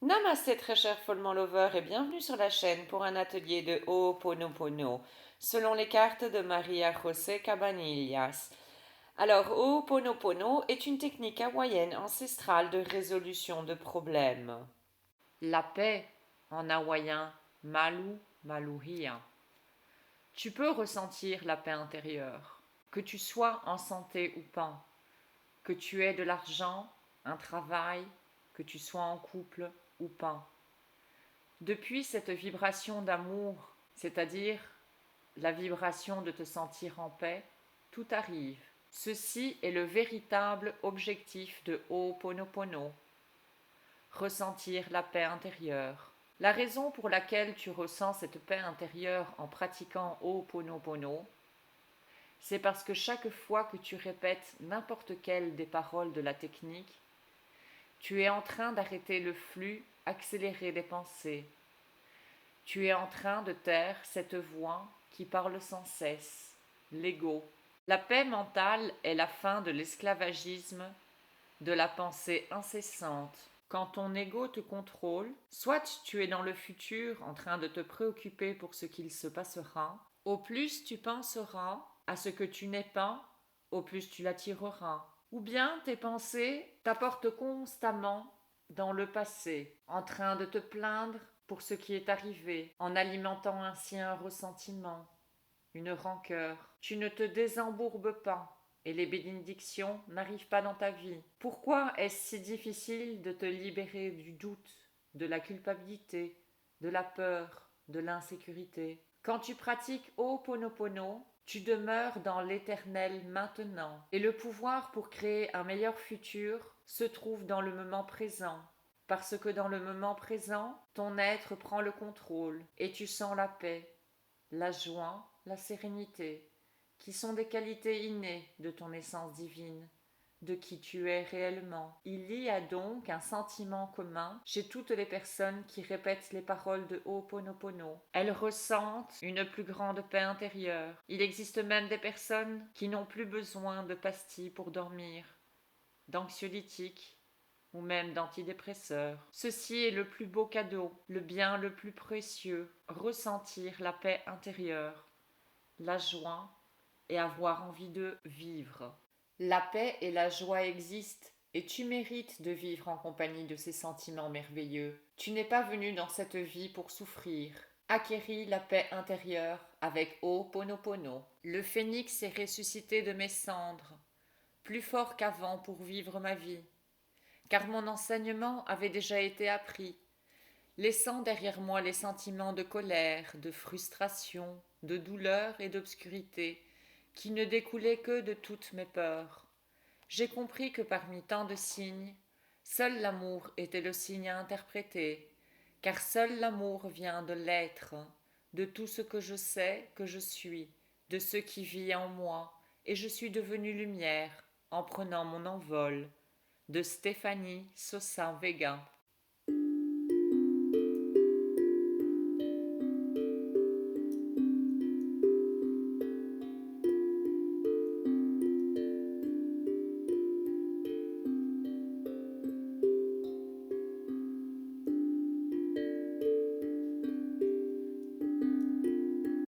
Namasté très cher Follement Lover et bienvenue sur la chaîne pour un atelier de Ho'oponopono selon les cartes de Maria José Cabanillas. Alors Ho'oponopono est une technique hawaïenne ancestrale de résolution de problèmes. La paix, en hawaïen, malu, maluhia. Tu peux ressentir la paix intérieure, que tu sois en santé ou pas, que tu aies de l'argent, un travail, que tu sois en couple ou pas. Depuis cette vibration d'amour, c'est-à-dire la vibration de te sentir en paix, tout arrive. Ceci est le véritable objectif de Ho'oponopono. Ressentir la paix intérieure. La raison pour laquelle tu ressens cette paix intérieure en pratiquant Ho'oponopono, c'est parce que chaque fois que tu répètes n'importe quelle des paroles de la technique, tu es en train d'arrêter le flux accéléré des pensées. Tu es en train de taire cette voix qui parle sans cesse, l'ego. La paix mentale est la fin de l'esclavagisme, de la pensée incessante. Quand ton ego te contrôle, soit tu es dans le futur en train de te préoccuper pour ce qu'il se passera, au plus tu penseras à ce que tu n'es pas, au plus tu l'attireras. Ou bien tes pensées t'apportent constamment dans le passé, en train de te plaindre pour ce qui est arrivé, en alimentant ainsi un ressentiment, une rancœur. Tu ne te désembourbes pas et les bénédictions n'arrivent pas dans ta vie. Pourquoi est-ce si difficile de te libérer du doute, de la culpabilité, de la peur, de l'insécurité? Quand tu pratiques Ho'oponopono, tu demeures dans l'éternel maintenant et le pouvoir pour créer un meilleur futur se trouve dans le moment présent. Parce que dans le moment présent, ton être prend le contrôle et tu sens la paix, la joie, la sérénité, qui sont des qualités innées de ton essence divine, de qui tu es réellement. Il y a donc un sentiment commun chez toutes les personnes qui répètent les paroles de Ho'oponopono. Elles ressentent une plus grande paix intérieure. Il existe même des personnes qui n'ont plus besoin de pastilles pour dormir, d'anxiolytiques ou même d'antidépresseurs. Ceci est le plus beau cadeau, le bien le plus précieux, ressentir la paix intérieure, la joie et avoir envie de vivre. La paix et la joie existent et tu mérites de vivre en compagnie de ces sentiments merveilleux. Tu n'es pas venu dans cette vie pour souffrir. Acquéris la paix intérieure avec Ho'oponopono. Le phénix est ressuscité de mes cendres, plus fort qu'avant pour vivre ma vie, car mon enseignement avait déjà été appris, laissant derrière moi les sentiments de colère, de frustration, de douleur et d'obscurité, qui ne découlaient que de toutes mes peurs. J'ai compris que parmi tant de signes, seul l'amour était le signe à interpréter, car seul l'amour vient de l'être, de tout ce que je sais que je suis, de ce qui vit en moi, et je suis devenue lumière en prenant mon envol. De Stéphanie Sosa Vega.